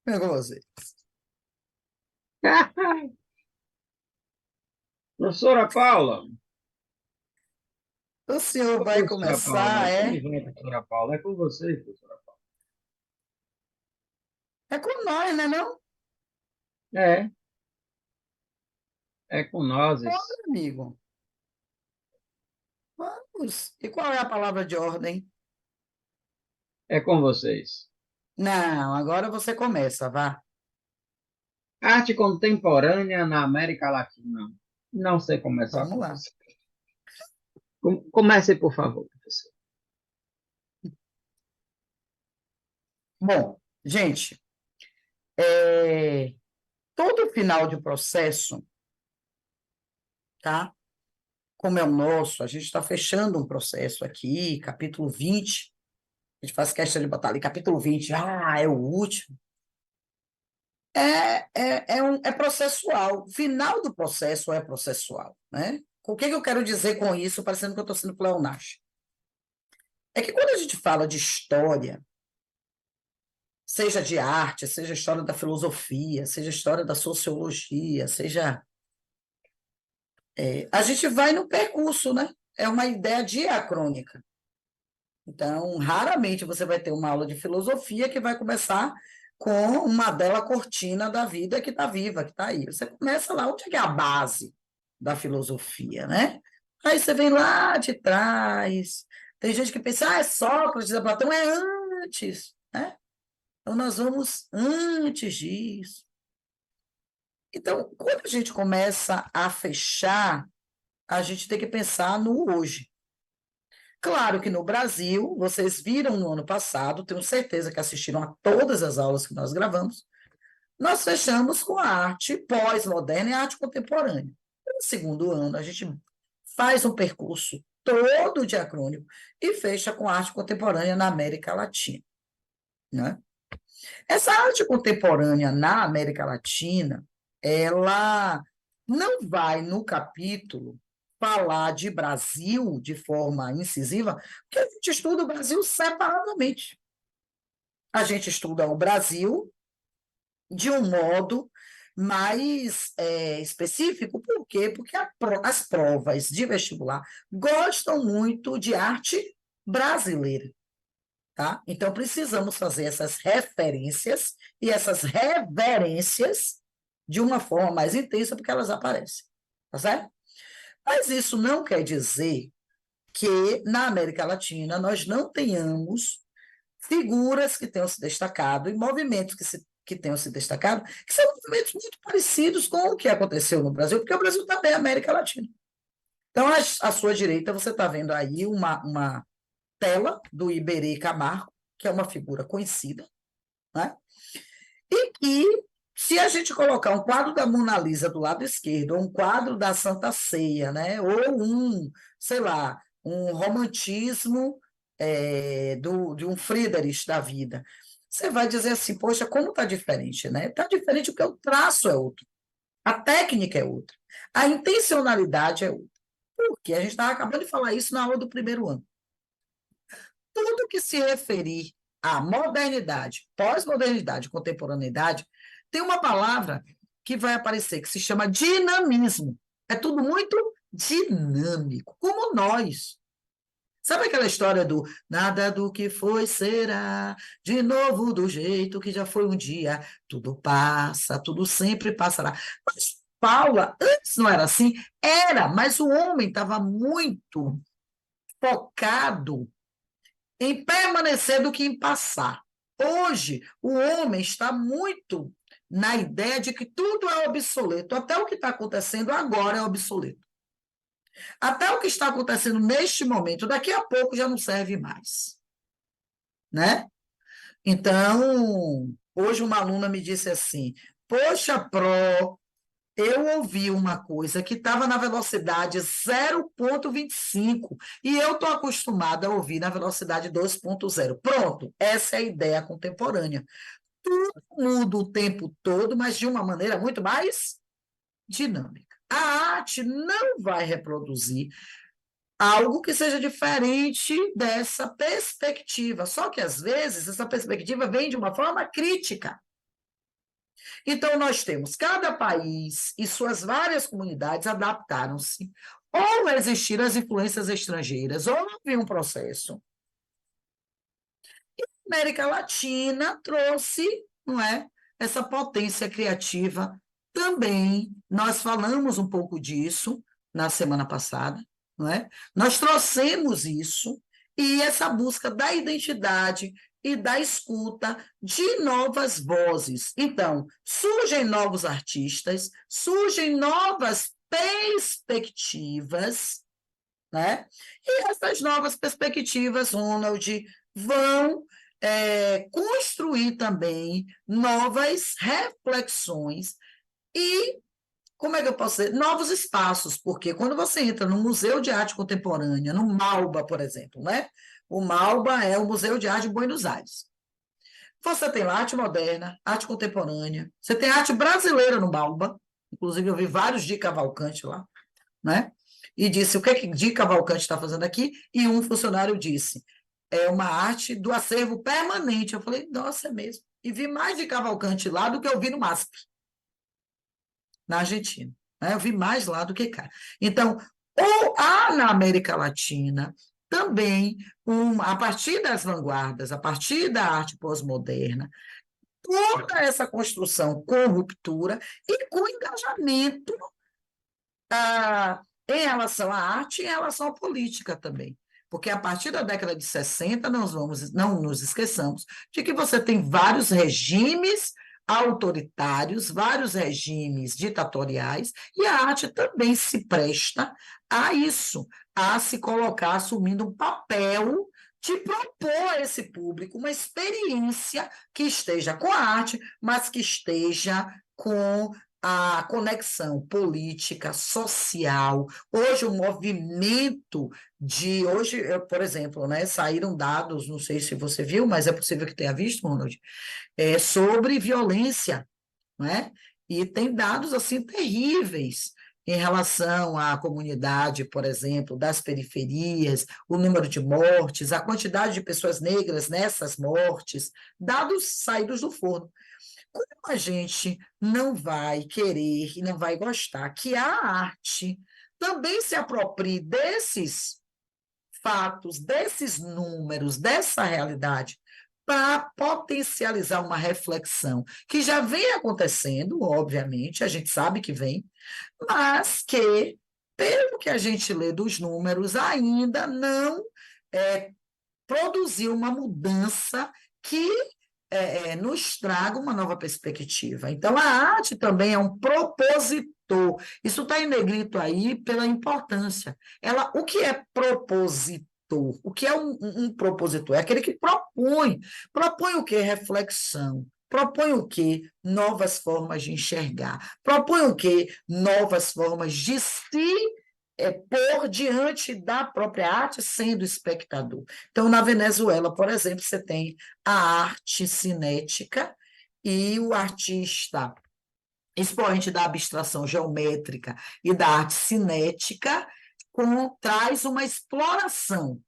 É com você. Professora Paula, O senhor ô, vai professora começar, Paula, como é? vai, professora Paula? É com você, professora Paula. É com nós, né, não? É, é com nós, Bora, amigo. Vamos. E qual é a palavra de ordem? é com vocês. Não, agora você começa, vá. Arte contemporânea na América Latina. Não sei começar Vamos com lá. você. Comece, por favor, professor. Bom, gente, é, todo final de processo, tá? Como é o nosso, a gente está fechando um processo aqui, capítulo 20. A gente faz questão de botar ali, capítulo 20. É o último. É processual. O final do processo é processual, né? O que eu quero dizer com isso, parecendo que eu estou sendo pleonástica? É que quando a gente fala de história, seja de arte, seja história da filosofia, seja história da sociologia, seja. A gente vai no percurso, né? É uma ideia diacrônica. Então, raramente você vai ter uma aula de filosofia que vai começar com uma bela cortina da vida que está viva, que está aí. Você começa lá, onde é que é a base da filosofia, né? Aí você vem lá de trás. Tem gente que pensa, é Sócrates, é Platão, é antes, né? Então, nós vamos antes disso. Então, quando a gente começa a fechar, a gente tem que pensar no hoje. Claro que no Brasil, vocês viram no ano passado, tenho certeza que assistiram a todas as aulas que nós gravamos, nós fechamos com a arte pós-moderna e a arte contemporânea. No segundo ano, a gente faz um percurso todo diacrônico e fecha com a arte contemporânea na América Latina, né? Essa arte contemporânea na América Latina, ela não vai no capítulo falar de Brasil de forma incisiva, porque a gente estuda o Brasil separadamente. A gente estuda o Brasil de um modo mais específico, por quê? Porque as provas de vestibular gostam muito de arte brasileira. Tá? Então, precisamos fazer essas referências e essas reverências de uma forma mais intensa, porque elas aparecem. Tá certo? Mas isso não quer dizer que na América Latina nós não tenhamos figuras que tenham se destacado e movimentos que tenham se destacado, que são movimentos muito parecidos com o que aconteceu no Brasil, porque o Brasil também é América Latina. Então, à sua direita, você está vendo aí uma tela do Iberê Camargo, que é uma figura conhecida, né? E que, se a gente colocar um quadro da Mona Lisa do lado esquerdo, ou um quadro da Santa Ceia, né? Ou sei lá, um romantismo de um Friedrich da vida, você vai dizer assim, poxa, como está diferente, né? Está diferente porque o traço é outro, a técnica é outra, a intencionalidade é outra. Porque a gente estava acabando de falar isso na aula do primeiro ano. Tudo que se referir à modernidade, pós-modernidade, contemporaneidade, tem uma palavra que vai aparecer, que se chama dinamismo. É tudo muito dinâmico, como nós. Sabe aquela história do nada do que foi será, de novo do jeito que já foi um dia, tudo passa, tudo sempre passará. Mas Paula, antes não era assim? Era, mas o homem estava muito focado em permanecer do que em passar. Hoje, o homem está muito na ideia de que tudo é obsoleto, até o que está acontecendo agora é obsoleto. Até o que está acontecendo neste momento, daqui a pouco já não serve mais, né? Então, hoje uma aluna me disse assim: "Poxa, Pro, eu ouvi uma coisa que estava na velocidade 0,25 e eu estou acostumada a ouvir na velocidade 2,0. Pronto, essa é a ideia contemporânea. Tudo muda o tempo todo, mas de uma maneira muito mais dinâmica. A arte não vai reproduzir algo que seja diferente dessa perspectiva, só que às vezes essa perspectiva vem de uma forma crítica. Então, nós temos cada país e suas várias comunidades adaptaram-se, ou existiram as influências estrangeiras, ou havia um processo. E a América Latina trouxe, não é, essa potência criativa também. Nós falamos um pouco disso na semana passada, não é? Nós trouxemos isso e essa busca da identidade e da escuta de novas vozes. Então, surgem novos artistas, surgem novas perspectivas, né? E essas novas perspectivas, Ronald, vão construir também novas reflexões e, como é que eu posso dizer, novos espaços, porque quando você entra no Museu de Arte Contemporânea, no Malba, por exemplo, né? O Malba é o Museu de Arte de Buenos Aires. Você tem lá arte moderna, arte contemporânea, você tem arte brasileira no Malba, inclusive eu vi vários de Cavalcante lá, né? E disse, o que é que Di Cavalcante está fazendo aqui? E um funcionário disse, é uma arte do acervo permanente. Eu falei, nossa, é mesmo. E vi mais de Cavalcante lá do que eu vi no MASP, na Argentina. Né? Eu vi mais lá do que cá. Então, ou há na América Latina também, a partir das vanguardas, a partir da arte pós-moderna, toda essa construção com ruptura e com engajamento em relação à arte e em relação à política também. Porque a partir da década de 60, não nos esqueçamos de que você tem vários regimes autoritários, vários regimes ditatoriais, e a arte também se presta a isso, a se colocar assumindo um papel de propor a esse público uma experiência que esteja com a arte, mas que esteja com a conexão política, social. Hoje, o movimento de. Hoje, por exemplo, né, saíram dados, não sei se você viu, mas é possível que tenha visto, Ronald, sobre violência, né? E tem dados assim terríveis em relação à comunidade, por exemplo, das periferias, o número de mortes, a quantidade de pessoas negras nessas mortes, dados saídos do forno. Como a gente não vai querer e não vai gostar que a arte também se aproprie desses fatos, desses números, dessa realidade, para potencializar uma reflexão que já vem acontecendo, obviamente, a gente sabe que vem, mas que, pelo que a gente lê dos números, ainda não produziu uma mudança que nos traga uma nova perspectiva. Então, a arte também é um propositor. Isso está em negrito aí pela importância. O que é propositor? O que é um propositor? É aquele que propõe. Propõe o quê? Reflexão. Propõe o quê? Novas formas de enxergar. Propõe o quê? Novas formas de se pôr diante da própria arte, sendo espectador. Então, na Venezuela, por exemplo, você tem a arte cinética e o artista expoente da abstração geométrica e da arte cinética traz uma exploração.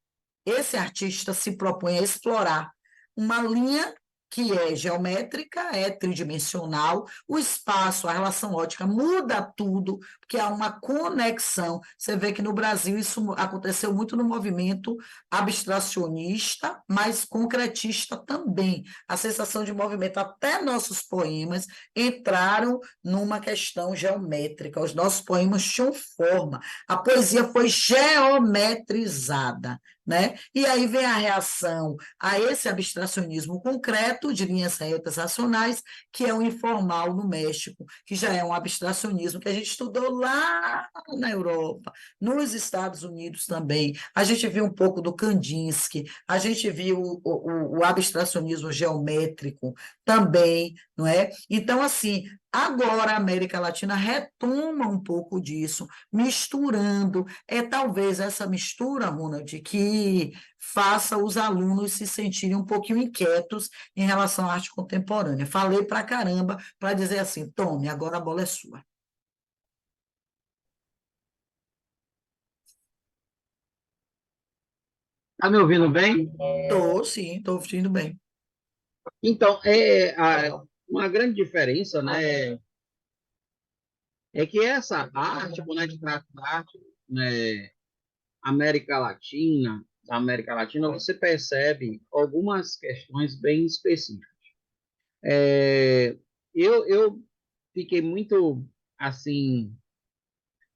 Esse artista se propõe a explorar uma linha que é geométrica, é tridimensional, o espaço, a relação ótica muda tudo, porque há uma conexão. Você vê que no Brasil isso aconteceu muito no movimento abstracionista, mas concretista também. A sensação de movimento, até nossos poemas entraram numa questão geométrica, os nossos poemas tinham forma, a poesia foi geometrizada. Né? E aí vem a reação a esse abstracionismo concreto de linhas retas racionais, que é o informal no México, que já é um abstracionismo que a gente estudou lá na Europa, nos Estados Unidos também. A gente viu um pouco do Kandinsky, a gente viu o abstracionismo geométrico também, não é? Então, assim, agora a América Latina retoma um pouco disso, misturando. É talvez essa mistura, Ronald, que faça os alunos se sentirem um pouquinho inquietos em relação à arte contemporânea. Falei pra caramba para dizer assim, tome, agora a bola é sua. Tá me ouvindo bem? Estou, sim, estou ouvindo bem. Então, uma grande diferença, né, é que essa arte, quando a gente trata da arte, né, América Latina, da América Latina, você percebe algumas questões bem específicas. É, eu fiquei muito, assim,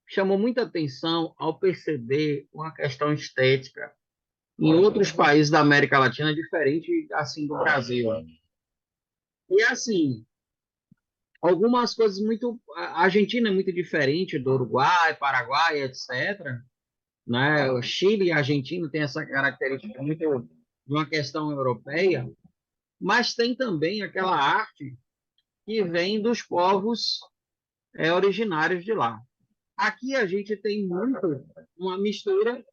chamou muita atenção ao perceber uma questão estética em outros países da América Latina, diferente, assim, do Brasil. E, assim, algumas coisas muito... A Argentina é muito diferente do Uruguai, Paraguai, etc., né? O Chile e a Argentina têm essa característica muito de uma questão europeia, mas tem também aquela arte que vem dos povos originários de lá. Aqui a gente tem muito uma mistura,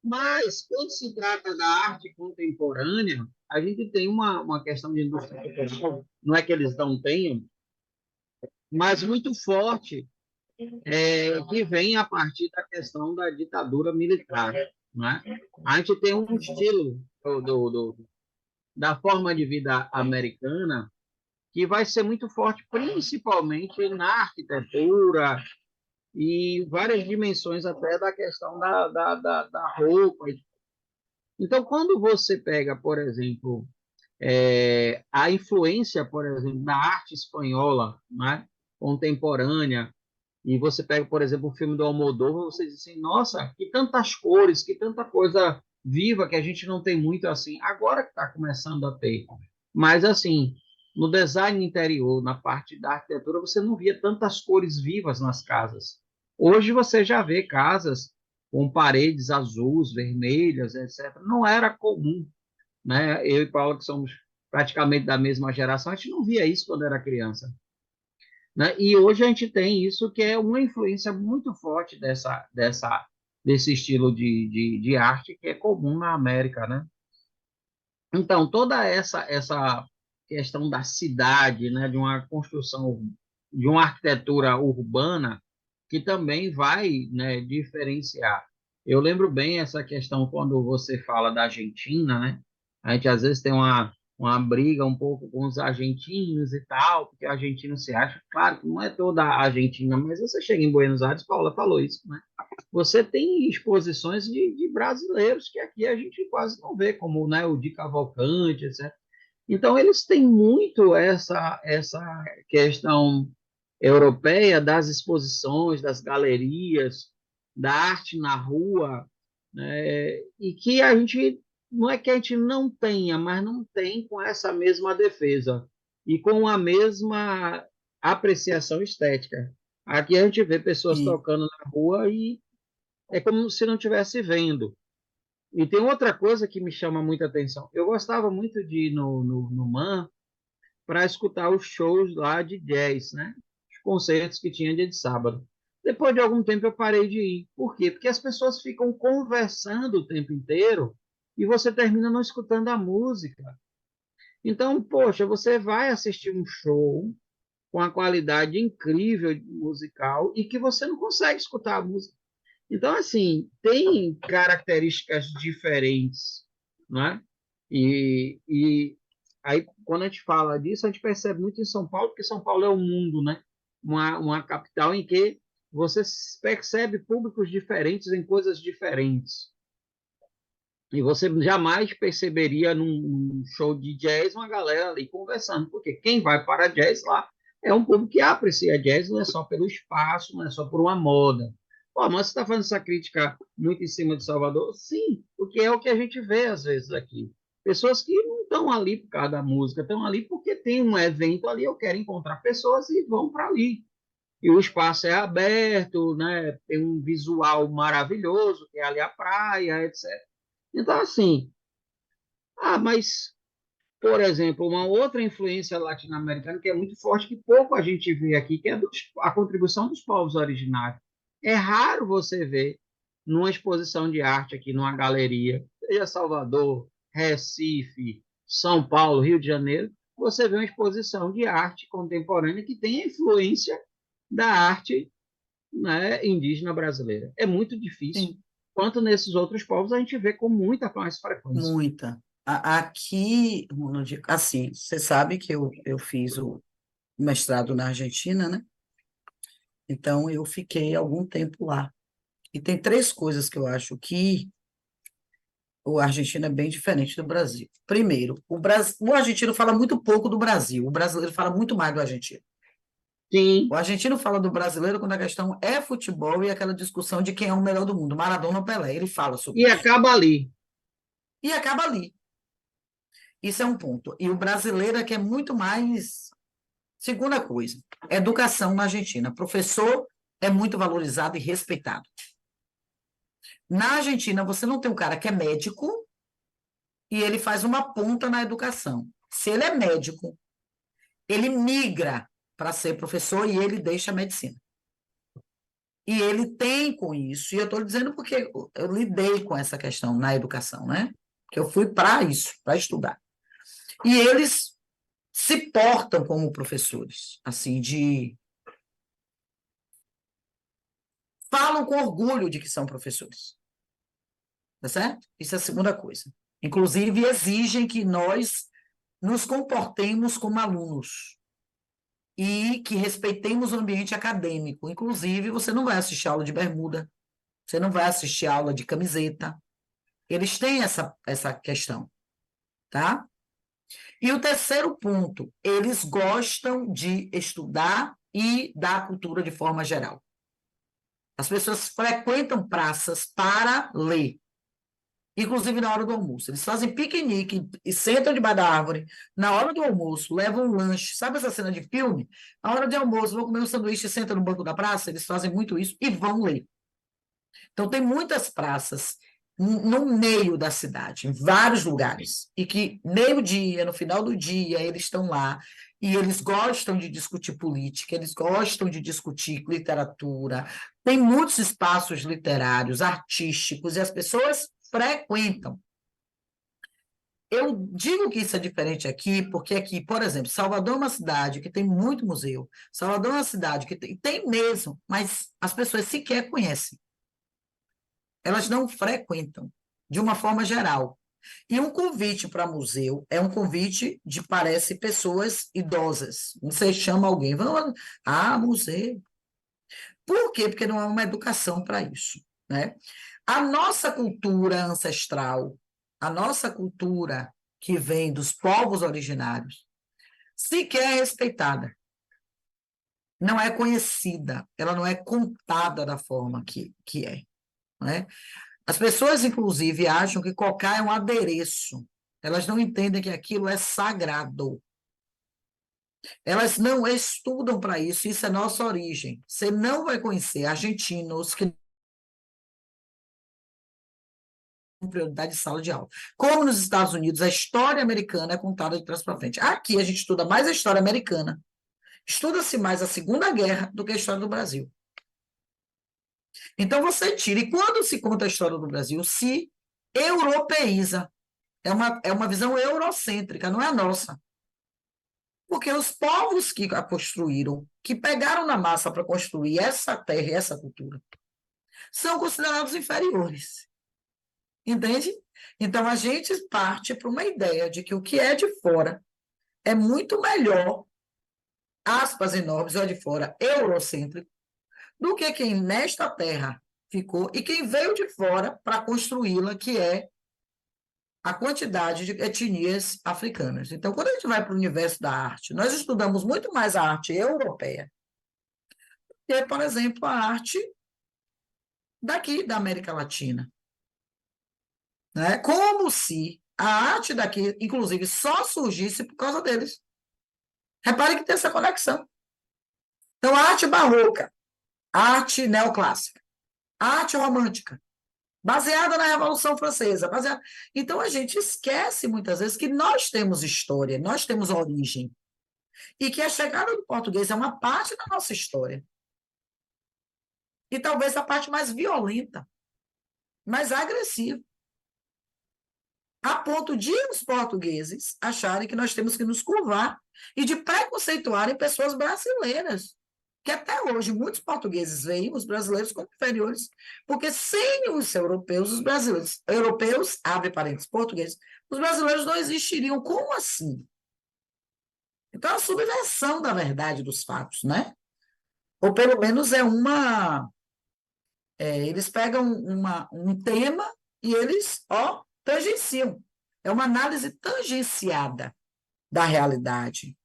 mas quando se trata da arte contemporânea, a gente tem uma questão de indústria cultural, não é que eles não tenham, mas muito forte, que vem a partir da questão da ditadura militar. Né? A gente tem um estilo da forma de vida americana que vai ser muito forte, principalmente na arquitetura e várias dimensões até da questão da roupa. Então, quando você pega, por exemplo, a influência, por exemplo, da arte espanhola, né, contemporânea, e você pega, por exemplo, o filme do Almodóvar, você diz assim, nossa, que tantas cores, que tanta coisa viva que a gente não tem muito assim. Agora que está começando a ter. Mas, assim, no design interior, na parte da arquitetura, você não via tantas cores vivas nas casas. Hoje você já vê casas com paredes azuis, vermelhas, etc. Não era comum, né? Eu e Paulo, que somos praticamente da mesma geração, a gente não via isso quando era criança. Né? E hoje a gente tem isso que é uma influência muito forte desse estilo de arte que é comum na América, né? Então, toda essa questão da cidade, né, de uma construção, de uma arquitetura urbana, que também vai, né, diferenciar. Eu lembro bem essa questão quando você fala da Argentina, né? A gente às vezes tem uma briga um pouco com os argentinos e tal, porque o argentino se acha, claro que não é toda a Argentina, mas você chega em Buenos Aires, Paula falou isso, né? Você tem exposições de brasileiros que aqui a gente quase não vê, como, né, o de Cavalcante, etc. Então, eles têm muito essa questão europeia das exposições, das galerias, da arte na rua, né, e que a gente, não é que a gente não tenha, mas não tem com essa mesma defesa e com a mesma apreciação estética. Aqui a gente vê pessoas Sim. tocando na rua e é como se não estivesse vendo. E tem outra coisa que me chama muita atenção. Eu gostava muito de ir no MAN para escutar os shows lá de jazz, né? Os concertos que tinha dia de sábado. Depois de algum tempo eu parei de ir. Por quê? Porque as pessoas ficam conversando o tempo inteiro e você termina não escutando a música. Então, poxa, você vai assistir um show com a qualidade incrível musical e que você não consegue escutar a música. Então, assim, tem características diferentes, né? E aí, quando a gente fala disso, a gente percebe muito em São Paulo, porque São Paulo é um mundo, né? Uma capital em que você percebe públicos diferentes em coisas diferentes. E você jamais perceberia num show de jazz uma galera ali conversando, porque quem vai para jazz lá é um público que aprecia jazz, não é só pelo espaço, não é só por uma moda. Pô, mas você está fazendo essa crítica muito em cima de Salvador? Sim, porque é o que a gente vê às vezes aqui. Pessoas que não estão ali por causa da música, estão ali porque tem um evento ali, eu quero encontrar pessoas e vão para ali. E o espaço é aberto, né? Tem um visual maravilhoso, que é ali a praia, etc. Então, assim, mas, por exemplo, uma outra influência latino-americana que é muito forte, que pouco a gente vê aqui, que é a contribuição dos povos originários. É raro você ver numa exposição de arte aqui, numa galeria, seja Salvador, Recife, São Paulo, Rio de Janeiro, você vê uma exposição de arte contemporânea que tem a influência da arte, né, indígena brasileira. É muito difícil. Sim, Quanto nesses outros povos, a gente vê com muita mais frequência. muita. Aqui, assim, você sabe que eu fiz o mestrado na Argentina, né? Então, eu fiquei algum tempo lá. E tem três coisas que eu acho que a Argentina é bem diferente do Brasil. Primeiro, o argentino fala muito pouco do Brasil, o brasileiro fala muito mais do argentino. O Sim, argentino fala do brasileiro quando a questão é futebol e aquela discussão de quem é o melhor do mundo, Maradona ou Pelé. Ele fala sobre e isso. acaba ali. E acaba ali. Isso é um ponto. E o brasileiro é que é muito mais. Segunda coisa, educação na Argentina. Professor é muito valorizado e respeitado. Na Argentina, você não tem um cara que é médico e ele faz uma ponta na educação. Se ele é médico, ele migra para ser professor e ele deixa a medicina. E ele tem com isso, e eu estou dizendo porque eu lidei com essa questão na educação, né? Que eu fui para isso, para estudar. E eles se portam como professores, assim, falam com orgulho de que são professores, tá certo? Isso é a segunda coisa. Inclusive, exigem que nós nos comportemos como alunos e que respeitemos o ambiente acadêmico. Inclusive, você não vai assistir aula de bermuda, você não vai assistir aula de camiseta. Eles têm essa questão, tá? E o terceiro ponto, eles gostam de estudar e da cultura de forma geral. As pessoas frequentam praças para ler, inclusive na hora do almoço. Eles fazem piquenique e sentam debaixo da árvore na hora do almoço, levam um lanche. Sabe essa cena de filme? Na hora de almoço, vão comer um sanduíche e sentam no banco da praça. Eles fazem muito isso e vão ler. Então, tem muitas praças no meio da cidade, em vários lugares, e que meio-dia, no final do dia, eles estão lá e eles gostam de discutir política, eles gostam de discutir literatura, tem muitos espaços literários, artísticos, e as pessoas frequentam. Eu digo que isso é diferente aqui, porque aqui, por exemplo, Salvador é uma cidade que tem muito museu, Salvador é uma cidade que tem mesmo, mas as pessoas sequer conhecem. Elas não frequentam, de uma forma geral. E um convite para museu é um convite de, parece, pessoas idosas. Você chama alguém, vamos, museu. Por quê? Porque não há uma educação para isso, né? A nossa cultura ancestral, a nossa cultura que vem dos povos originários, sequer é respeitada. Não é conhecida, ela não é contada da forma que é, né? As pessoas, inclusive, acham que cocá é um adereço. Elas não entendem que aquilo é sagrado. Elas não estudam para isso, isso é nossa origem. Você não vai conhecer argentinos que têm prioridade de sala de aula. Como nos Estados Unidos, a história americana é contada de trás para frente. Aqui a gente estuda mais a história americana. Estuda-se mais a Segunda Guerra do que a história do Brasil. Então você tira. E quando se conta a história do Brasil, se europeiza. É uma visão eurocêntrica, não é a nossa. Porque os povos que a construíram, que pegaram na massa para construir essa terra e essa cultura, são considerados inferiores. Entende? Então, a gente parte para uma ideia de que o que é de fora é muito melhor, aspas enormes, ou de fora, eurocêntrico, do que quem nesta terra ficou e quem veio de fora para construí-la, que é a quantidade de etnias africanas. Então, quando a gente vai para o universo da arte, nós estudamos muito mais a arte europeia que, por exemplo, a arte daqui da América Latina. Né? Como se a arte daqui, inclusive, só surgisse por causa deles. Repare que tem essa conexão. Então, a arte barroca, a arte neoclássica, a arte romântica, baseada na Revolução Francesa. Então, a gente esquece muitas vezes que nós temos história, nós temos origem, e que a chegada do português é uma parte da nossa história. E talvez a parte mais violenta, mais agressiva, a ponto de os portugueses acharem que nós temos que nos curvar e de preconceituarem pessoas brasileiras. que até hoje muitos portugueses veem os brasileiros como inferiores, porque sem os europeus, os brasileiros, europeus, abre parênteses, portugueses, os brasileiros não existiriam. Como assim? Então, é a subversão da verdade dos fatos, né? Ou pelo menos eles pegam um tema e eles, tangenciam. É uma análise tangenciada da realidade.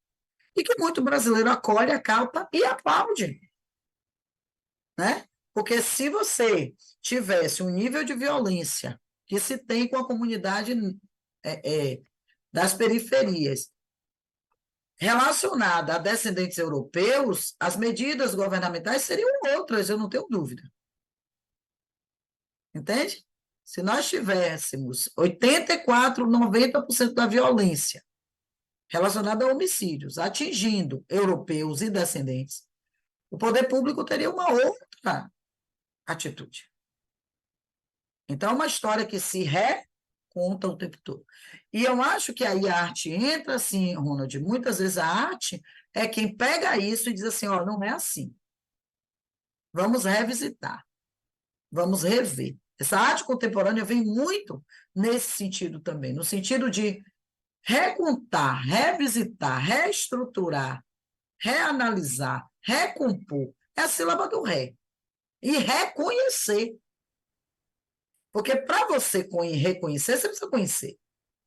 E que muito brasileiro acolhe a cauta e aplaude, né? Porque se você tivesse um nível de violência que se tem com a comunidade das periferias relacionada a descendentes europeus, as medidas governamentais seriam outras, eu não tenho dúvida. Entende? Se nós tivéssemos 84, 90% da violência relacionada a homicídios atingindo europeus e descendentes, o poder público teria uma outra atitude. Então, é uma história que se reconta o tempo todo. E eu acho que aí a arte entra assim, Ronald, muitas vezes a arte é quem pega isso e diz assim, não é assim. Vamos revisitar, vamos rever. Essa arte contemporânea vem muito nesse sentido também, no sentido de recontar, revisitar, reestruturar, reanalisar, recompor. É a sílaba do ré. E reconhecer. Porque para você reconhecer, você precisa conhecer.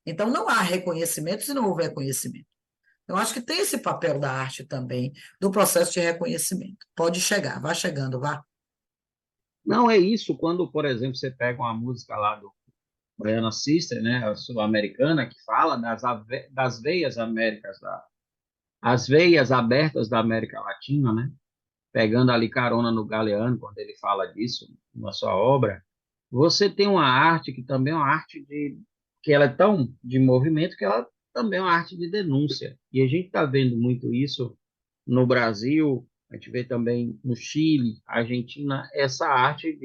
Então, não há reconhecimento se não houver conhecimento. Eu acho que tem esse papel da arte também, do processo de reconhecimento. Pode chegar, vá chegando, vá. Não é isso quando, por exemplo, você pega uma música lá do Baiana System, né, a sul-americana, que fala das veias Américas, as veias abertas da América Latina, né, pegando ali carona no Galeano, quando ele fala disso na sua obra. Você tem uma arte que também é uma arte que ela é tão de movimento que ela também é uma arte de denúncia. E a gente está vendo muito isso no Brasil, a gente vê também no Chile, Argentina, essa arte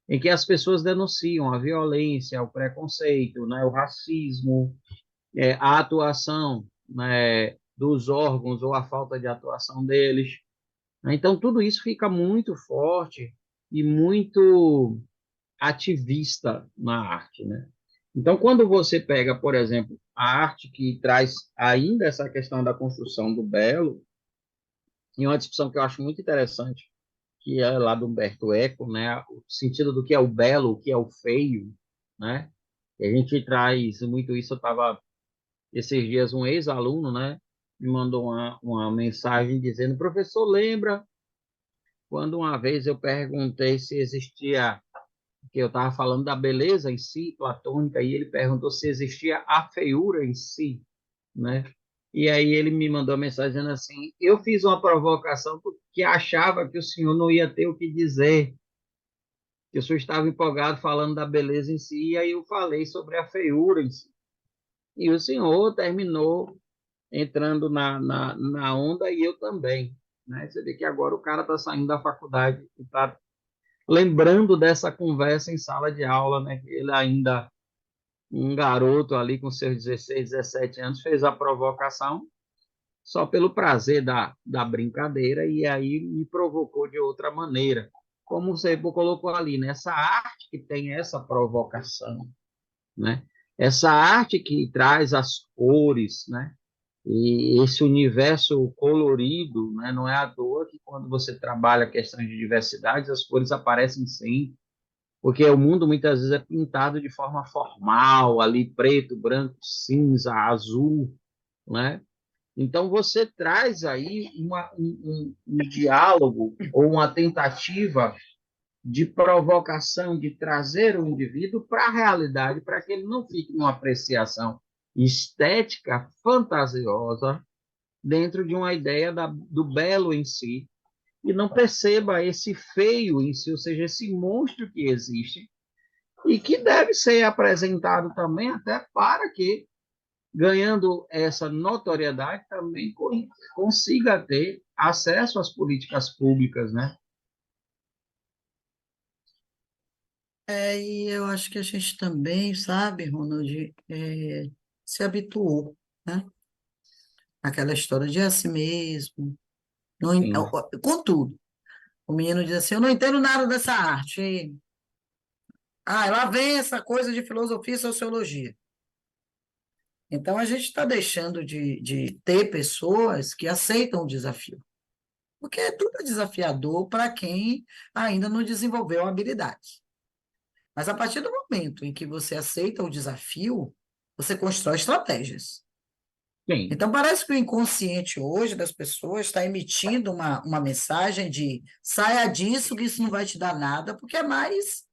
em que as pessoas denunciam a violência, o preconceito, né, o racismo, a atuação, né, dos órgãos ou a falta de atuação deles. Então, tudo isso fica muito forte e muito ativista na arte, né? Então, quando você pega, por exemplo, a arte que traz ainda essa questão da construção do belo, e uma discussão que eu acho muito interessante, que é lá do Humberto Eco, né? O sentido do que é o belo, o que é o feio, né? E a gente traz muito isso. Eu estava esses dias, um ex-aluno, né? Me mandou uma mensagem dizendo: professor, lembra quando uma vez eu perguntei se existia, que eu estava falando da beleza em si, platônica, e ele perguntou se existia a feiura em si, né? E aí ele me mandou uma mensagem dizendo assim: eu fiz uma provocação porque achava que o senhor não ia ter o que dizer, que o senhor estava empolgado falando da beleza em si, e aí eu falei sobre a feiura em si. E o senhor terminou entrando na onda e eu também, né? Você vê que agora o cara está saindo da faculdade e está lembrando dessa conversa em sala de aula, né? Ele ainda, um garoto ali com seus 16, 17 anos, fez a provocação só pelo prazer da brincadeira e aí me provocou de outra maneira. Como você colocou ali, né? Essa arte que tem essa provocação, né? Essa arte que traz as cores, né? E esse universo colorido, né? Não é à toa que quando você trabalha a questão de diversidade, as cores aparecem sempre, porque o mundo muitas vezes é pintado de forma formal, ali preto, branco, cinza, azul, né? Então você traz aí um diálogo ou uma tentativa de provocação, de trazer o indivíduo para a realidade, para que ele não fique numa apreciação estética fantasiosa dentro de uma ideia do belo em si, e não perceba esse feio em si, ou seja, esse monstro que existe, e que deve ser apresentado também até para que, ganhando essa notoriedade, também consiga ter acesso às políticas públicas, né? E eu acho que a gente também, sabe, Ronald, se habituou, né? Aquela história de assim mesmo, sim, Com tudo. O menino diz assim: eu não entendo nada dessa arte. Lá vem essa coisa de filosofia e sociologia. Então, a gente está deixando de ter pessoas que aceitam o desafio. Porque tudo é desafiador para quem ainda não desenvolveu habilidade. Mas a partir do momento em que você aceita o desafio, você constrói estratégias. sim, Então, parece que o inconsciente hoje das pessoas está emitindo uma mensagem de saia disso, que isso não vai te dar nada, porque é mais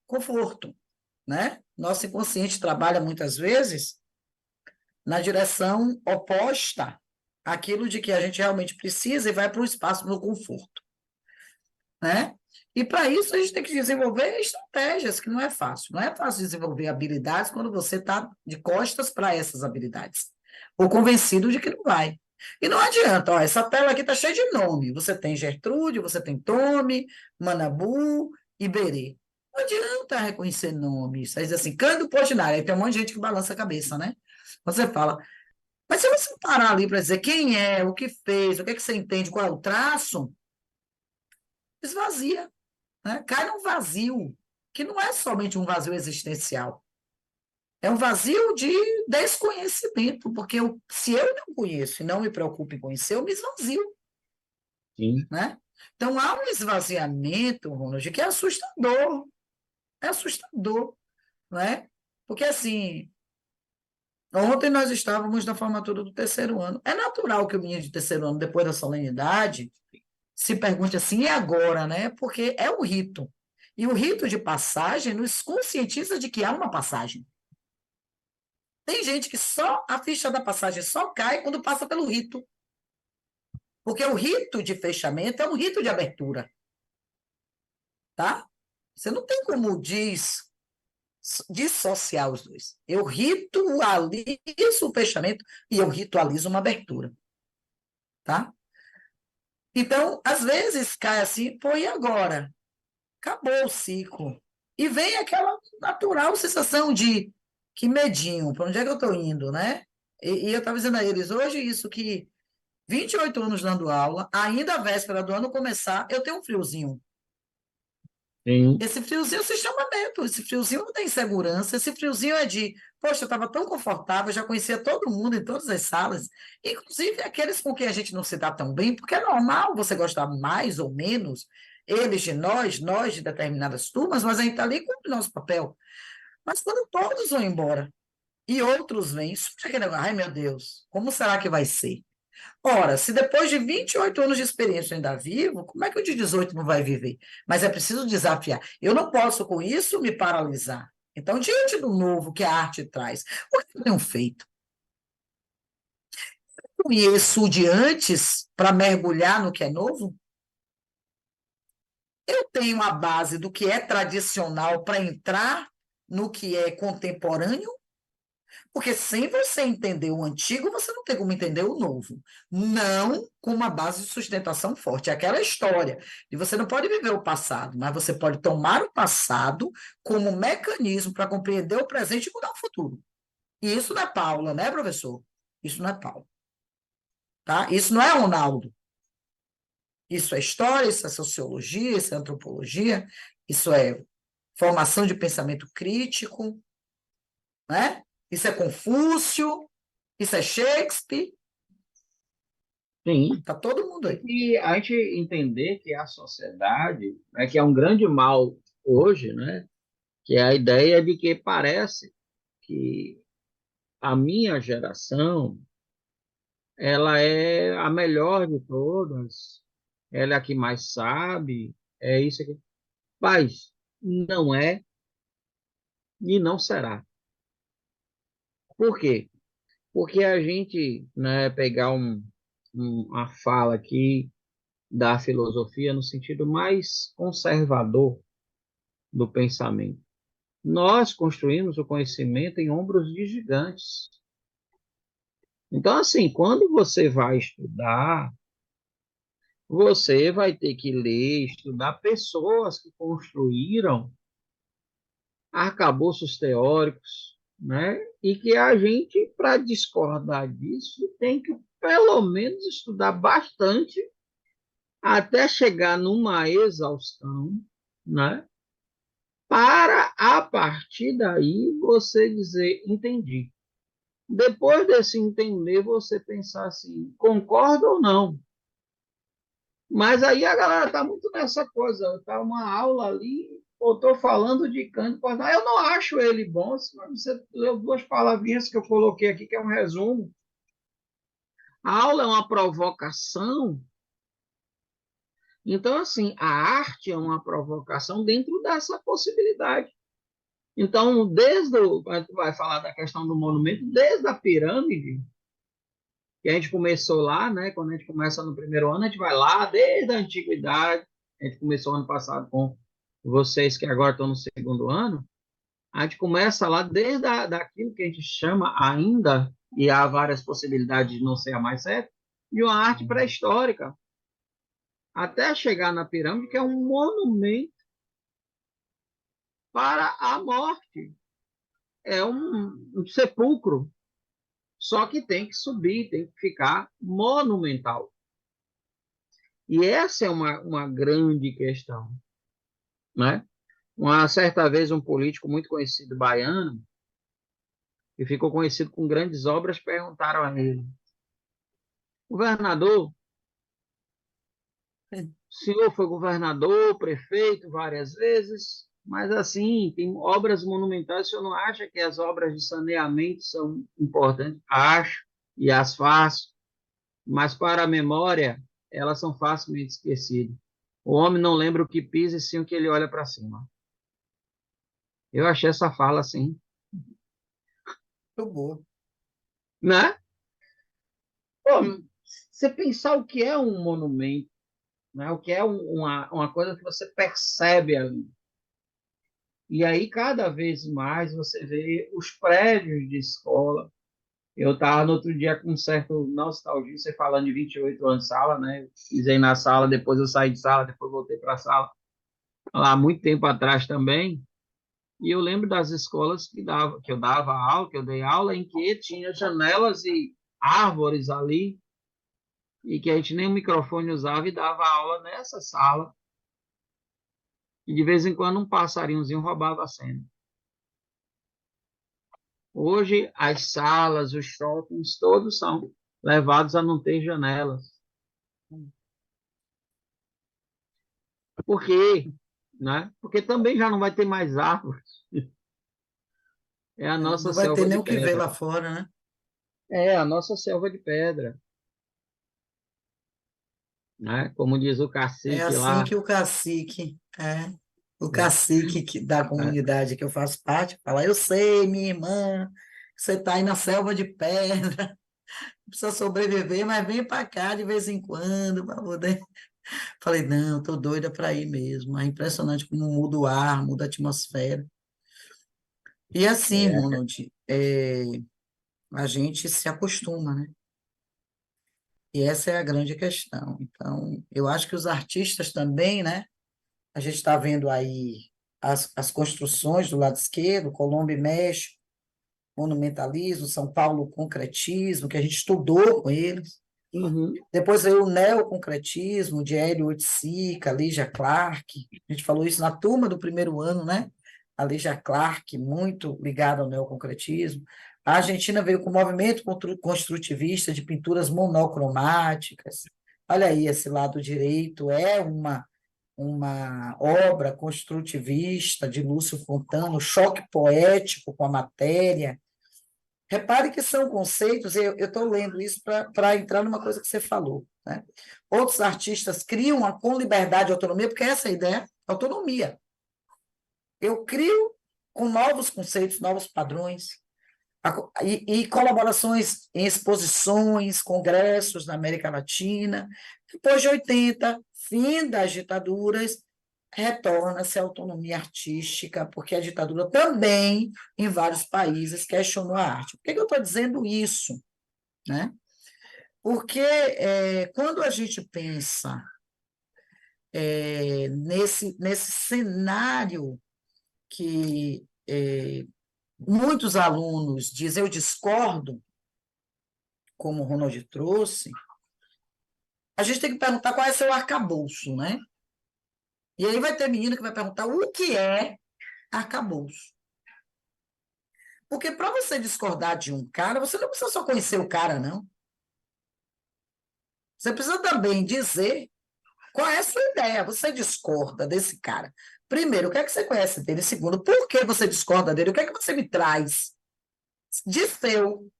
conforto, né? Nosso inconsciente trabalha muitas vezes na direção oposta àquilo de que a gente realmente precisa e vai para o espaço do conforto, né? E para isso a gente tem que desenvolver estratégias, que não é fácil. Não é fácil desenvolver habilidades quando você está de costas para essas habilidades, ou convencido de que não vai. E não adianta, ó, essa tela aqui está cheia de nome. Você tem Gertrude, você tem Tome, Manabu, Iberê. Não adianta reconhecer nomes. Aí diz assim, Cândido Portinari, aí tem um monte de gente que balança a cabeça, né? Você fala, mas se você parar ali para dizer quem é, o que fez, o que, é que você entende, qual é o traço, esvazia, né? Cai num vazio, que não é somente um vazio existencial, é um vazio de desconhecimento, porque se eu não conheço e não me preocupo em conhecer, eu me esvazio, sim, né? Então há um esvaziamento, Ronald, que é assustador, né? Porque assim, ontem nós estávamos na formatura do terceiro ano. É natural que o menino de terceiro ano, depois da solenidade, se pergunte assim, e agora, né? Porque é o rito. E o rito de passagem nos conscientiza de que há uma passagem. Tem gente que só a ficha da passagem só cai quando passa pelo rito. Porque o rito de fechamento é um rito de abertura, tá? Você não tem como dissociar os dois. Eu ritualizo o fechamento e eu ritualizo uma abertura, tá? Então, às vezes cai assim, pô, e agora? Acabou o ciclo. E vem aquela natural sensação de que medinho, para onde é que eu estou indo, né? E eu estava dizendo a eles hoje isso, que 28 anos dando aula, ainda à véspera do ano começar, eu tenho um friozinho. sim, Esse friozinho se chama medo, esse friozinho não tem segurança, esse friozinho é de, poxa, eu estava tão confortável, já conhecia todo mundo em todas as salas, inclusive aqueles com quem a gente não se dá tão bem, porque é normal você gostar mais ou menos, eles de nós de determinadas turmas, mas a gente está ali com o nosso papel. Mas quando todos vão embora e outros vêm, surge aquele negócio, ai meu Deus, como será que vai ser? Ora, se depois de 28 anos de experiência eu ainda vivo, como é que o de 18 não vai viver? Mas é preciso desafiar. Eu não posso, com isso, me paralisar. Então, diante do novo que a arte traz, o que eu tenho feito? Eu conheço o de antes para mergulhar no que é novo? Eu tenho a base do que é tradicional para entrar no que é contemporâneo? Porque sem você entender o antigo, você não tem como entender o novo. Não com uma base de sustentação forte. É aquela história de você não pode viver o passado, mas você pode tomar o passado como mecanismo para compreender o presente e mudar o futuro. E isso não é Paula, né, professor? Isso não é Paula, tá? Isso não é Ronaldo. Isso é história, isso é sociologia, isso é antropologia, isso é formação de pensamento crítico, né? Isso é Confúcio, isso é Shakespeare. sim. Tá todo mundo aí. E a gente entender que a sociedade, né, que é um grande mal hoje, né, que é a ideia de que parece que a minha geração ela é a melhor de todas, ela é a que mais sabe, é isso aqui. Mas não é e não será. Por quê? Porque a gente, né, pegar uma fala aqui da filosofia no sentido mais conservador do pensamento. Nós construímos o conhecimento em ombros de gigantes. Então, assim, quando você vai estudar, você vai ter que ler, estudar pessoas que construíram arcabouços teóricos, né? E que a gente, para discordar disso, tem que pelo menos estudar bastante até chegar numa exaustão, né? Para, a partir daí, você dizer, entendi. Depois desse entender, você pensar assim, concorda ou não? Mas aí a galera está muito nessa coisa, está uma aula ali, eu estou falando de Kant, eu não acho ele bom, se você leu duas palavrinhas que eu coloquei aqui, que é um resumo. A aula é uma provocação, então, assim, a arte é uma provocação dentro dessa possibilidade. Então, a gente vai falar da questão do monumento, desde a pirâmide, que a gente começou lá, né? Quando a gente começa no primeiro ano, a gente vai lá desde a antiguidade. A gente começou ano passado com vocês que agora estão no segundo ano. A gente começa lá desde daquilo que a gente chama ainda, e há várias possibilidades de não ser a mais certa, de uma arte pré-histórica, até chegar na pirâmide, que é um monumento para a morte. É um sepulcro, só que tem que subir, tem que ficar monumental. E essa é uma grande questão, né? Uma certa vez, um político muito conhecido baiano, que ficou conhecido com grandes obras, perguntaram a ele: governador, o senhor foi governador, prefeito várias vezes, mas assim, tem obras monumentais, o senhor não acha que as obras de saneamento são importantes? Acho, e as faço, mas para a memória, elas são facilmente esquecidas. O homem não lembra o que pisa e sim o que ele olha para cima. Eu achei essa fala assim, Muito boa. né? Pô, você pensar o que é um monumento, né? O que é uma coisa que você percebe ali. E aí, cada vez mais, você vê os prédios de escola. Eu estava no outro dia com um certo nostalgia, você falando de 28 anos de sala, né? Pisei na sala, depois eu saí de sala, depois voltei para a sala, lá muito tempo atrás também. E eu lembro das escolas que eu dava aula, que eu dei aula, em que tinha janelas e árvores ali, e que a gente nem o microfone usava e dava aula nessa sala. E de vez em quando um passarinhozinho roubava a cena. Hoje, as salas, os shoppings, todos são levados a não ter janelas. Por quê? Né? Porque também já não vai ter mais árvores. É a nossa Não vai ter selva nem de o que ver pedra. lá fora, né? É a nossa selva de pedra. Né? Como diz o É cacique assim lá. que o cacique da Né? comunidade que eu faço parte, fala, eu sei, minha irmã, você está aí na selva de pedra, precisa sobreviver, mas vem para cá de vez em quando para poder. Falei, não, tô doida para ir mesmo. É impressionante como muda o ar, muda a atmosfera. E assim, É. Ronald, a gente se acostuma, né? E essa é a grande questão. Então, eu acho que os artistas também, né? A gente está vendo aí as construções do lado esquerdo, Colombo e México, monumentalismo, São Paulo, concretismo, que a gente estudou com eles. Uhum. Depois veio o neoconcretismo, de Hélio Oiticica, Lígia Clark. A gente falou isso na turma do primeiro ano, né? A Lígia Clark, muito ligada ao neoconcretismo. A Argentina veio com o movimento construtivista de pinturas monocromáticas. Olha aí, esse lado direito é uma obra construtivista de Lúcio Fontana, o choque poético com a matéria. Repare que são conceitos, eu estou lendo isso para entrar numa coisa que você falou. Né? Outros artistas criam com liberdade e autonomia, porque essa é a ideia, autonomia. Eu crio com novos conceitos, novos padrões, e colaborações em exposições, congressos na América Latina. Depois de 80, fim das ditaduras, retorna-se a autonomia artística, porque a ditadura também, em vários países, questionou a arte. Por que eu estou dizendo isso? Né? Porque quando a gente pensa nesse cenário que muitos alunos dizem, eu discordo, como o Ronald trouxe, a gente tem que perguntar qual é seu arcabouço, né? E aí vai ter menino que vai perguntar o que é arcabouço. Porque para você discordar de um cara, você não precisa só conhecer o cara, não. Você precisa também dizer qual é a sua ideia. Você discorda desse cara. Primeiro, o que é que você conhece dele? Segundo, por que você discorda dele? O que é que você me traz de seu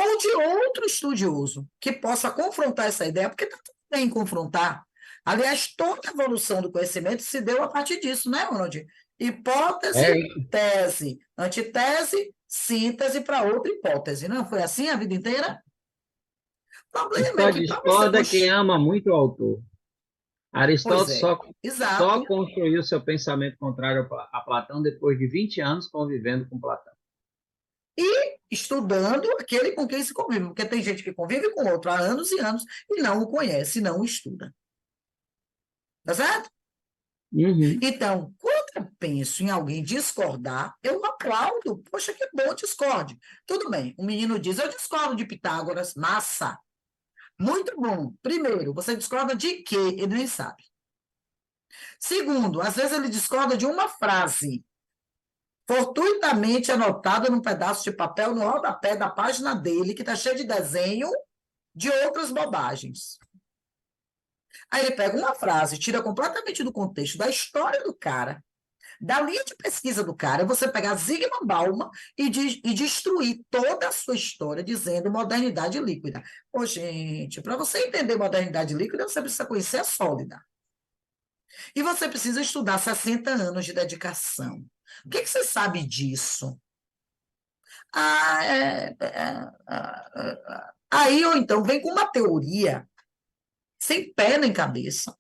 ou de outro estudioso que possa confrontar essa ideia? Porque está tudo bem em confrontar. Aliás, toda a evolução do conhecimento se deu a partir disso, né, Ronald? É, Hipótese, tese, antitese, síntese para outra hipótese. Não foi assim a vida inteira? O e problema é só que para você discorda quem ama muito o autor. Pois Aristóteles é, só exato. construiu seu pensamento contrário a Platão depois de 20 anos convivendo com Platão. E estudando aquele com quem se convive, porque tem gente que convive com outro há anos e anos e não o conhece, não o estuda. Tá certo? Uhum. Então, quando eu penso em alguém discordar, eu aplaudo. Poxa, que bom, discorde. Tudo bem, o menino diz, eu discordo de Pitágoras, massa. Muito bom. Primeiro, você discorda de quê? Ele nem sabe. Segundo, às vezes ele discorda de uma frase, fortuitamente anotada num pedaço de papel no rodapé da página dele, que está cheio de desenho de outras bobagens. Aí ele pega uma frase, tira completamente do contexto da história do cara, da linha de pesquisa do cara, você pegar Zygmunt Bauman e destruir toda a sua história dizendo modernidade líquida. Ô, gente, para você entender modernidade líquida, você precisa conhecer a sólida. E você precisa estudar 60 anos de dedicação. O que você sabe disso? Aí, ou então, vem com uma teoria sem pé nem cabeça,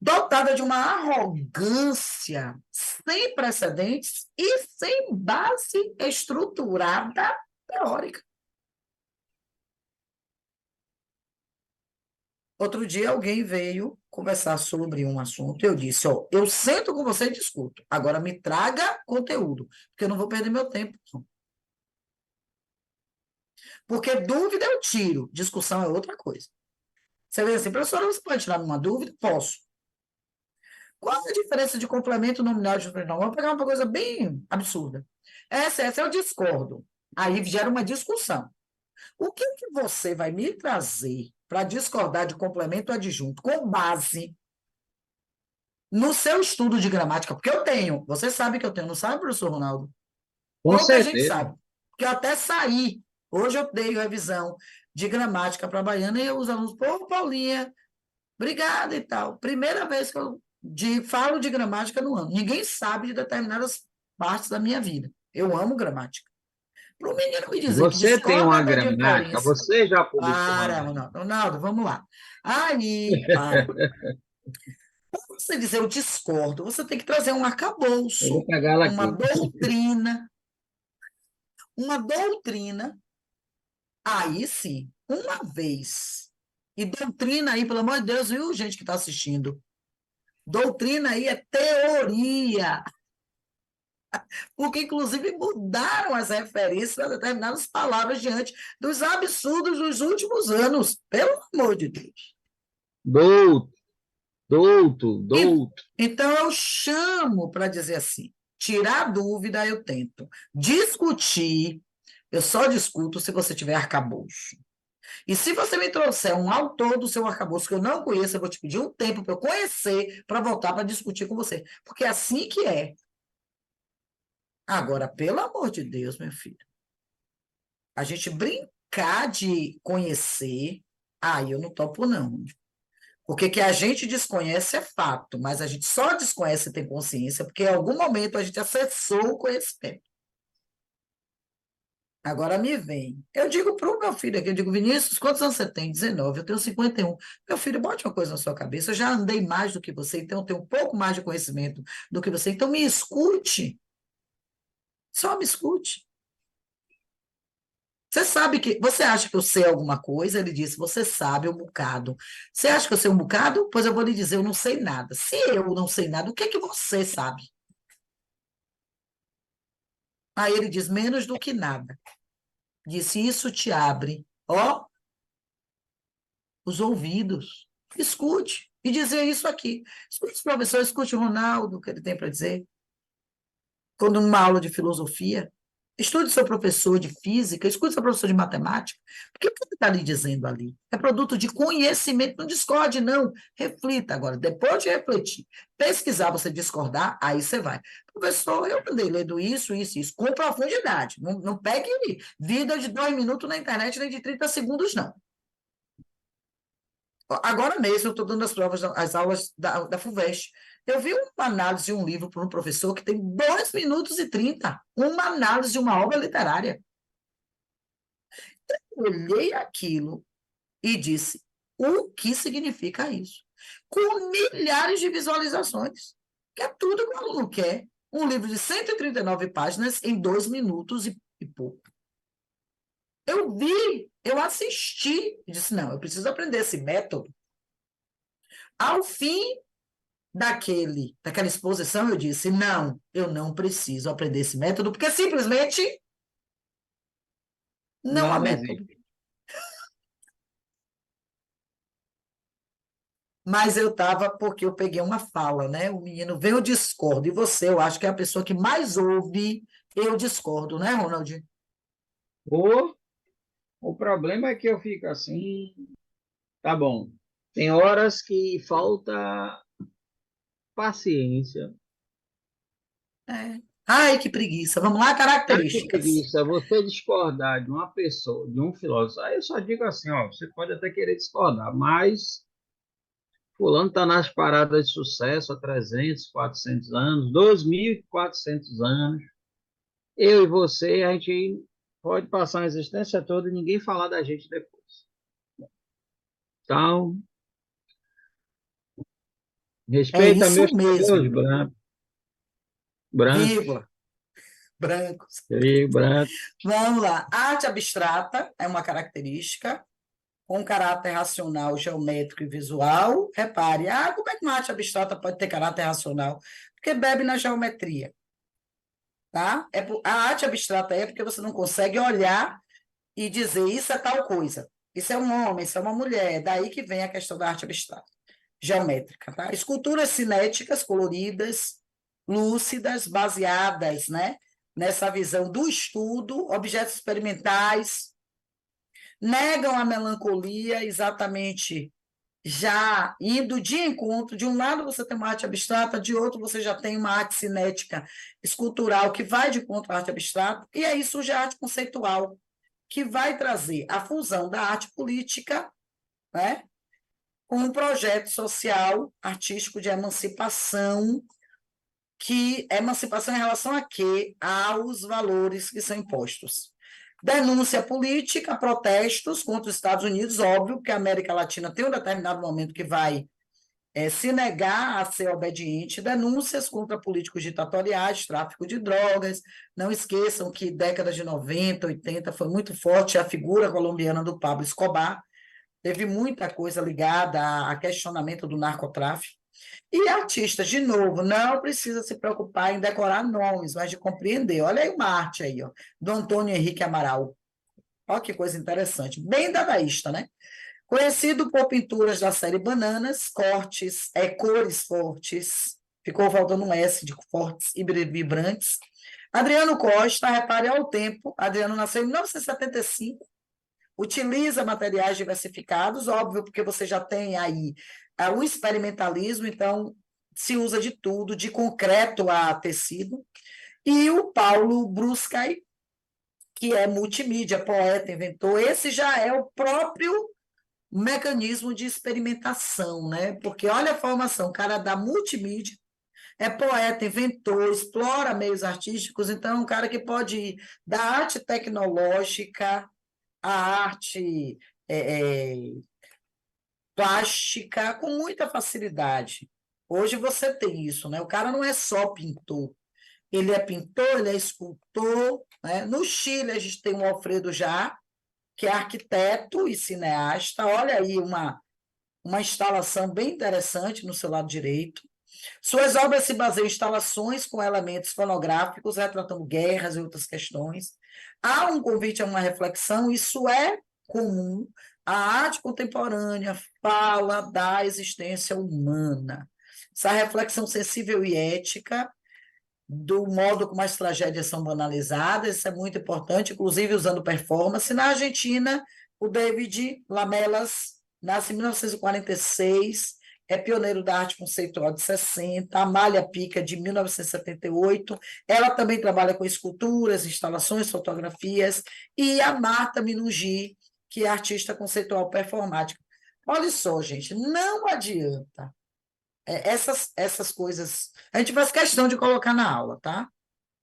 dotada de uma arrogância sem precedentes e sem base estruturada teórica. Outro dia alguém veio conversar sobre um assunto e eu disse, ó, eu sento com você e discuto, agora me traga conteúdo, porque eu não vou perder meu tempo. Porque dúvida eu tiro, discussão é outra coisa. Você vê assim, professora, você pode tirar uma dúvida? Posso. Qual a diferença de complemento nominal de sobrenome? Vamos pegar uma coisa bem absurda. Essa eu discordo. Aí gera uma discussão. O que que você vai me trazer para discordar de complemento adjunto com base no seu estudo de gramática? Porque eu tenho, você sabe que eu tenho, não sabe, professor Ronaldo? Com Pouca gente certeza. sabe. Porque eu até saí. Hoje eu dei revisão de gramática para a baiana e os alunos, pô, Paulinha, obrigada e tal. Primeira vez que eu falo de gramática no ano. Ninguém sabe de determinadas partes da minha vida. Eu amo gramática. Para o menino me dizer que Você tem discorda uma da gramática, diferença. você já publicou uma Para, gramática. Ronaldo, Ronaldo, vamos lá. Aí, para. Para você dizer eu discordo, você tem que trazer um Eu vou arcabouço, pegar ela uma aqui. doutrina, uma doutrina. Aí sim, uma vez. E doutrina aí, pelo amor de Deus, viu, gente que está assistindo? Doutrina aí é teoria, porque inclusive mudaram as referências a determinadas palavras diante dos absurdos dos últimos anos, pelo amor de Deus. Douto, E- douto. Então eu chamo para dizer assim, tirar dúvida eu tento, discutir, eu só discuto se você tiver arcabouço. E se você me trouxer um autor do seu arcabouço que eu não conheço, eu vou te pedir um tempo para eu conhecer, para voltar para discutir com você. Porque é assim que é. Agora, pelo amor de Deus, meu filho, a gente brincar de conhecer, aí eu não topo, não. Porque que a gente desconhece é fato, mas a gente só desconhece e tem consciência porque em algum momento a gente acessou o conhecimento. Agora me vem. Eu digo para o meu filho aqui, eu digo, Vinícius, quantos anos você tem? 19, eu tenho 51. Meu filho, bote uma coisa na sua cabeça, eu já andei mais do que você, então eu tenho um pouco mais de conhecimento do que você, então me escute. Só me escute. Você sabe que. Você acha que eu sei alguma coisa? Ele disse, você sabe um bocado. Você acha que eu sei um bocado? Pois eu vou lhe dizer, eu não sei nada. Se eu não sei nada, o que é que você sabe? Aí ele diz, menos do que nada. Disse, isso te abre Ó, os ouvidos. Escute. E dizer isso aqui. Escute o professor, escute o Ronaldo, o que ele tem para dizer. Quando numa aula de filosofia, estude seu professor de física, escute seu professor de matemática, porque o que ele está lhe dizendo ali é produto de conhecimento, não discorde, não, reflita agora, depois de refletir, pesquisar, você discordar, aí você vai. Professor, eu andei lendo isso, com profundidade, não pegue vida de 2 minutos na internet, nem de 30 segundos, não. Agora mesmo, eu estou dando as provas, as aulas da FUVEST. Eu vi uma análise de um livro para um professor que tem 2 minutos e 30, uma análise de uma obra literária. Eu olhei aquilo e disse, o que significa isso? Com milhares de visualizações, que é tudo que o aluno quer. Um livro de 139 páginas em 2 minutos e pouco. Eu vi, eu assisti, e disse, não, eu preciso aprender esse método. Ao fim daquela exposição, eu disse, não, eu não preciso aprender esse método, porque simplesmente não há Não método. existe. Mas eu estava, porque eu peguei uma fala, né? O menino veio, eu discordo, e você, eu acho que é a pessoa que mais ouve, eu discordo, né, Ronald? O problema é que eu fico assim, tá bom. Tem horas que falta paciência. É. Ai, que preguiça. Vamos lá, Tá que características. preguiça você discordar de uma pessoa, de um filósofo. Aí eu só digo assim, ó, você pode até querer discordar, mas fulano está nas paradas de sucesso há 300, 400 anos, 2.400 anos. Eu e você, a gente pode passar a existência toda e ninguém falar da gente depois. Então, É respeita isso meus cabelos mesmo, brancos, brancos, vírgula, brancos. cabelo branco. Vamos lá. Arte abstrata é uma característica com caráter racional, geométrico e visual. Repare, como é que uma arte abstrata pode ter caráter racional? Porque bebe na geometria, tá? A arte abstrata é porque você não consegue olhar e dizer isso é tal coisa. Isso é um homem, isso é uma mulher. Daí que vem a questão da arte abstrata, geométrica, tá? Esculturas cinéticas, coloridas, lúcidas, baseadas, né, nessa visão do estudo, objetos experimentais, negam a melancolia exatamente já indo de encontro. De um lado você tem uma arte abstrata, de outro você já tem uma arte cinética, escultural, que vai de encontro à arte abstrata, e aí surge a arte conceitual, que vai trazer a fusão da arte política, né, com um projeto social, artístico de emancipação, que emancipação em relação a quê? Aos valores que são impostos. Denúncia política, protestos contra os Estados Unidos, óbvio que a América Latina tem um determinado momento que vai se negar a ser obediente, denúncias contra políticos ditatoriais, tráfico de drogas. Não esqueçam que décadas de 90, 80 foi muito forte a figura colombiana do Pablo Escobar, teve muita coisa ligada a questionamento do narcotráfico. E artistas, de novo, não precisa se preocupar em decorar nomes, mas de compreender. Olha aí uma arte aí, ó, do Antônio Henrique Amaral. Olha que coisa interessante. Bem dadaísta, né? Conhecido por pinturas da série Bananas, cortes, cores fortes, ficou faltando um S de fortes e vibrantes. Adriano Costa, repare ao tempo, Adriano nasceu em 1975, utiliza materiais diversificados, óbvio, porque você já tem aí o experimentalismo, então se usa de tudo, de concreto a tecido. E o Paulo Bruscay, que é multimídia, poeta, inventor, esse já é o próprio mecanismo de experimentação, né? Porque olha a formação, o cara da multimídia, é poeta, inventor, explora meios artísticos, então é um cara que pode ir da arte tecnológica à arte plástica com muita facilidade. Hoje você tem isso, né? O cara não é só pintor, ele é pintor, ele é escultor, né? No Chile, a gente tem o Alfredo Já, que é arquiteto e cineasta. Olha aí uma instalação bem interessante no seu lado direito. Suas obras se baseiam em instalações com elementos fonográficos, retratando guerras e outras questões. Há um convite a uma reflexão, isso é comum, a arte contemporânea fala da existência humana. Essa reflexão sensível e ética do modo como as tragédias são banalizadas, isso é muito importante, inclusive usando performance. Na Argentina, o David Lamelas nasce em 1946, é pioneiro da arte conceitual de 60, a Amália Pica, de 1978, ela também trabalha com esculturas, instalações, fotografias, e a Marta Minugi, que é artista conceitual performática. Olha só, gente, não adianta essas coisas, a gente faz questão de colocar na aula, tá?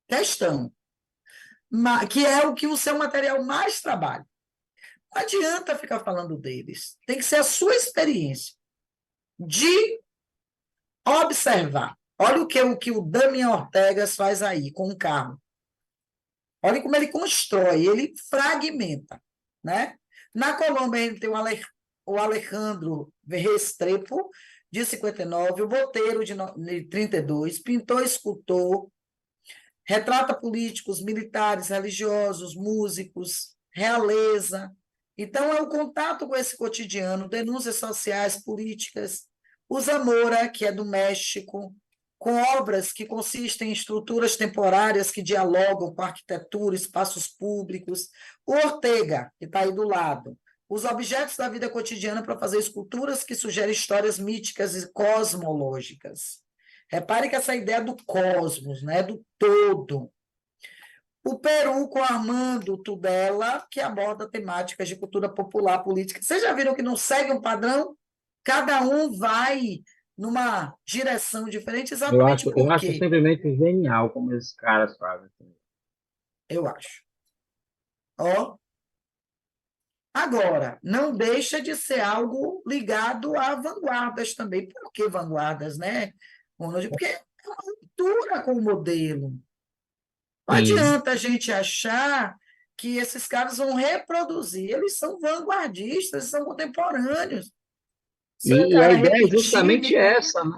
Questão. Que é o que o seu material mais trabalha. Não adianta ficar falando deles. Tem que ser a sua experiência de observar. Olha o que o Damian Ortegas faz aí com o carro. Olha como ele constrói, ele fragmenta, né? Na Colômbia, ele tem o Alejandro Restrepo, de 59, o Botelho, de 32, pintor, escultor, retrata políticos, militares, religiosos, músicos, realeza. Então, é o contato com esse cotidiano, denúncias sociais, políticas. O Zamora, que é do México, com obras que consistem em estruturas temporárias que dialogam com a arquitetura, espaços públicos. O Ortega, que está aí do lado, os objetos da vida cotidiana para fazer esculturas que sugerem histórias míticas e cosmológicas. Repare que essa ideia do cosmos, né, do todo. O Peru, com Armando Tudela, que aborda temáticas de cultura popular, política. Vocês já viram que não segue um padrão? Cada um vai numa direção diferente, Eu exatamente acho, eu por acho quê? simplesmente genial como esses caras fazem. Eu acho. Ó, agora, não deixa de ser algo ligado a vanguardas também. Por que vanguardas, né, Ronald? Porque é uma ruptura com o modelo. Não Sim. adianta a gente achar que esses caras vão reproduzir. Eles são vanguardistas, são contemporâneos. Se o E a cara ideia é repetir, justamente essa, né?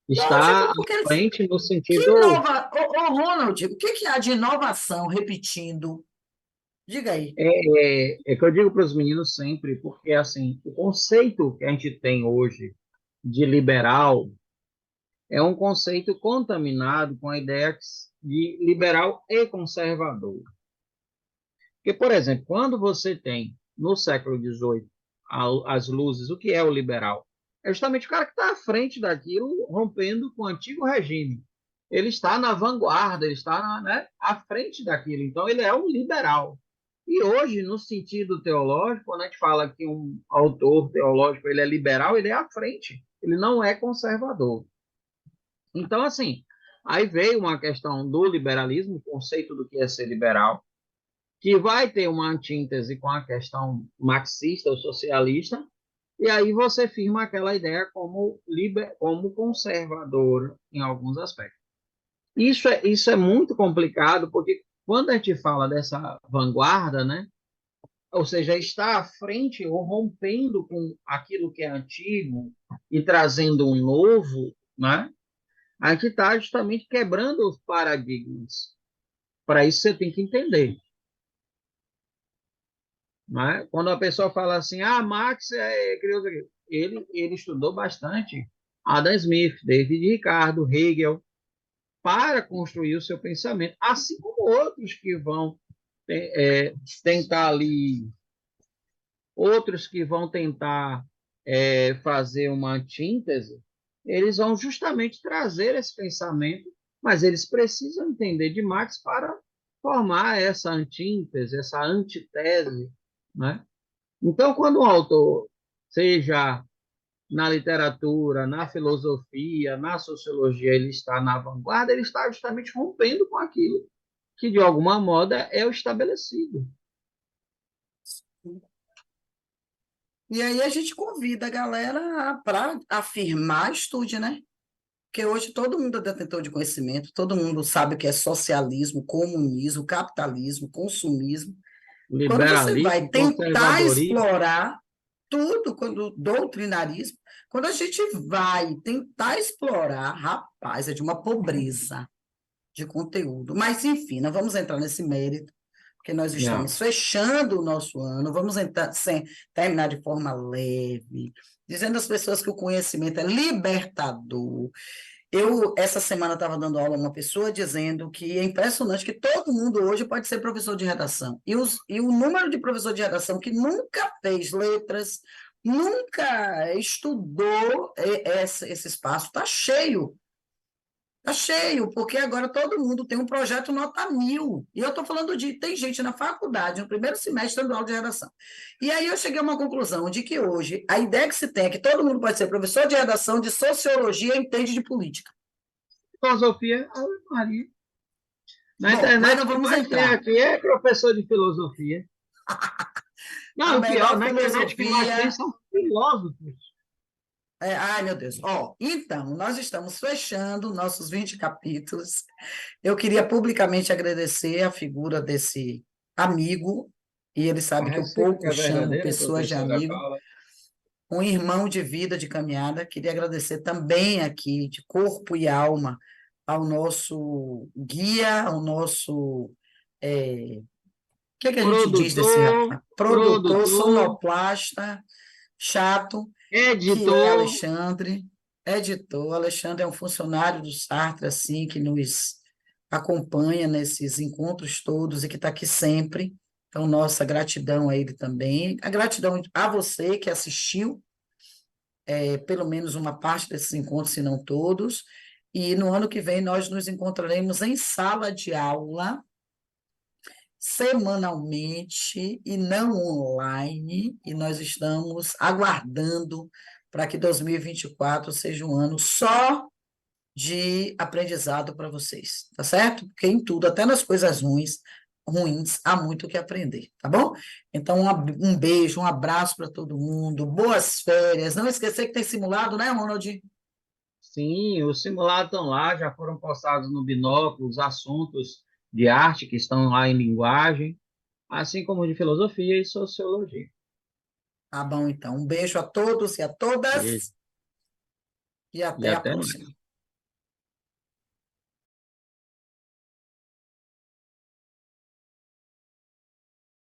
Está lógico, à porque eles... frente no Que sentido. inova... Ronald, o que que há de inovação repetindo? Diga aí. É que eu digo para os meninos sempre, porque assim, o conceito que a gente tem hoje de liberal é um conceito contaminado com a ideia de liberal e conservador. Porque, por exemplo, quando você tem, no século XVIII, as luzes, o que é o liberal? É justamente o cara que está à frente daquilo, rompendo com o antigo regime. Ele está na vanguarda, ele está né, à frente daquilo. Então, ele é um liberal. E hoje, no sentido teológico, quando a gente fala que um autor teológico ele é liberal, ele é à frente. Ele não é conservador. Então, assim, aí veio uma questão do liberalismo, o conceito do que é ser liberal, que vai ter uma antítese com a questão marxista ou socialista, e aí você firma aquela ideia como conservadora em alguns aspectos. Isso é muito complicado, porque quando a gente fala dessa vanguarda, né, ou seja, está à frente ou rompendo com aquilo que é antigo e trazendo um novo, né, a gente está justamente quebrando os paradigmas. Para isso você tem que entender. Né? Quando a pessoa fala assim, Marx criou isso aqui. Ele estudou bastante Adam Smith, David Ricardo, Hegel, para construir o seu pensamento, assim como outros que vão tentar ali, outros que vão tentar fazer uma antítese, eles vão justamente trazer esse pensamento, mas eles precisam entender de Marx para formar essa antítese, essa antitese, né? Então, quando um autor, seja na literatura, na filosofia, na sociologia, ele está na vanguarda, ele está justamente rompendo com aquilo que, de alguma moda, é o estabelecido. E aí a gente convida a galera para afirmar, estude, né? Porque hoje todo mundo é detentor de conhecimento, todo mundo sabe o que é socialismo, comunismo, capitalismo, consumismo. Quando você vai Liberalismo, tentar conservadorismo, explorar tudo, quando doutrinarismo, quando a gente vai tentar explorar, rapaz, é de uma pobreza de conteúdo. Mas, enfim, não vamos entrar nesse mérito, porque nós Não. estamos fechando o nosso ano, vamos entrar, terminar de forma leve, dizendo às pessoas que o conhecimento é libertador. Eu, essa semana, estava dando aula a uma pessoa dizendo que é impressionante que todo mundo hoje pode ser professor de redação. E o número de professor de redação que nunca fez letras, nunca estudou esse espaço, está cheio. Está cheio, porque agora todo mundo tem um projeto nota 1000. E eu estou falando tem gente na faculdade, no primeiro semestre, dando aula de redação. E aí eu cheguei a uma conclusão de que hoje a ideia que se tem é que todo mundo pode ser professor de redação, de sociologia e entende de política. Filosofia, Ave Maria. Na Bom, mas internet, não o que vamos mais tem entrar. aqui é professor de filosofia. A Não, o pior, melhor na internet o que mais tem filosofia. são filósofos. Ai, meu Deus. Ó, então, nós estamos fechando nossos 20 capítulos. Eu queria publicamente agradecer a figura desse amigo, e ele A sabe que eu pouco recíproca chamo verdadeira, pessoas de professora amigo, Paula. um irmão de vida, de caminhada. Queria agradecer também aqui, de corpo e alma, ao nosso guia, ao nosso. O que é que a gente diz desse Produtor, rapaz? Produtor, produtor, sonoplasta, chato, que é editor. Alexandre, editor. Alexandre é um funcionário do Sartre, assim, que nos acompanha nesses encontros todos e que está aqui sempre. Então, nossa gratidão a ele também. A gratidão a você que assistiu, pelo menos uma parte desses encontros, se não todos. E no ano que vem nós nos encontraremos em sala de aula, semanalmente e não online, e nós estamos aguardando para que 2024 seja um ano só de aprendizado para vocês, tá certo? Porque em tudo, até nas coisas ruins, há muito o que aprender, tá bom? Então, um beijo, um abraço para todo mundo, boas férias. Não esquecer que tem simulado, né, Ronald? Sim, os simulados estão lá, já foram postados no binóculo, os assuntos de arte que estão lá em linguagem, assim como de filosofia e sociologia. Tá bom, então. Um beijo a todos e a E, todas e e até a até próxima. mais.